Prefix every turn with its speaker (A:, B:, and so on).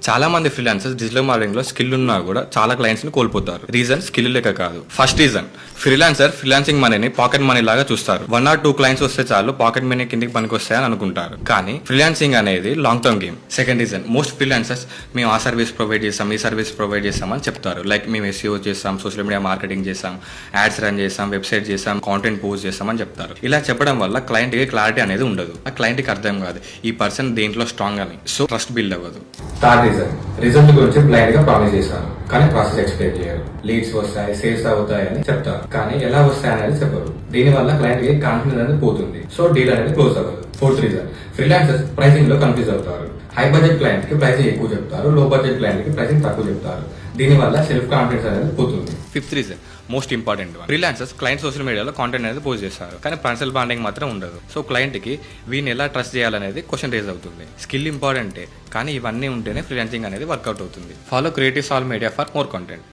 A: చాలా మంది freelancers digital marketing లో స్కిల్ ఉన్నా కూడా చాలా క్లయింట్స్ ని కోల్పోతారు. రీజన్ స్కిల్ లేక కాదు. ఫస్ట్ రీజన్ ఫ్రీలాన్సింగ్ మనీని పాకెట్ మనీ లాగా చూస్తారు. 1 or 2 క్లయింట్స్ వస్తే చాలు పాకెట్ మనీ కిందికి పనికి వస్తాయని అనుకుంటారు. కానీ ఫ్రీలాన్సింగ్ అనేది long term game. Second reason most freelancers మేము ఆ సర్వీస్ ప్రొవైడ్ చేస్తాం, ఈ సర్వీస్ ప్రొవైడ్ చేస్తాం అని చెప్తారు. లైక్ మేము SEO చేస్తాం, సోషల్ మీడియా మార్కెటింగ్ చేస్తాం, యాడ్స్ రన్ చేస్తాం, వెబ్సైట్ చేస్తాం, కాంటెంట్ పోస్ట్ చేస్తాం అని చెప్తారు. ఇలా చెప్పడం వల్ల క్లయింట్ కి క్లారిటీ అనేది ఉండదు. ఆ క్లయింట్ కి అర్థం కాదు ఈ పర్సన్ దేంట్లో స్ట్రాంగ్ అని. సో ట్రస్ట్ బిల్డ్ అవ్వదు. థర్డ్ రీజన్ రిజల్ట్ గురించి బ్లైండ్ గా ప్రామిస్ చేస్తారు కానీ ప్రాసెస్ ఎక్స్ప్లెయిన్ చేయరు. లీడ్స్ వస్తాయి, సేల్స్ అవుతాయి అని చెప్తారు కానీ ఎలా వస్తాయి అనేది చెప్పరు. దీని వల్ల క్లయింట్ కి కాన్ఫిడెన్స్ అనేది పోతుంది. సో డీల్ అనేది క్లోజ్ అవ్వదు. ఫోర్త్ రీజన్ ఫ్రీలాన్సర్స్ ప్రైసింగ్ లో కన్ఫ్యూజ్ అవుతారు. హై బడ్జెట్ క్లయింట్ కి ప్రైసింగ్ ఎక్కువ చెప్తారు, లో బడ్జెట్ క్లయింట్ కి ప్రైసింగ్ తక్కువ చెప్తారు. దీని వల్ల సెల్ఫ్ కాన్ఫిడెన్స్ అనేది పోతుంది. Fifth reason most important one, freelancers client social మీడియాలో కాంటెంట్ అనేది పోస్ట్ చేస్తారు కానీ పర్సనల్ బాండింగ్ మాత్రం ఉండదు. సో క్లయింట్ కి వీని ఎలా ట్రస్ట్ చేయాలనేది క్వశ్చన్ రేజ్ అవుతుంది. స్కిల్ ఇంపార్టెంటే కానీ ఇవన్నీ ఉంటేనే ఫ్రీలాన్సింగ్ అనేది వర్కౌట్ అవుతుంది. ఫాలో క్రియేటివ్ సాల్ మీడియా ఫర్ మోర్ కంటెంట్.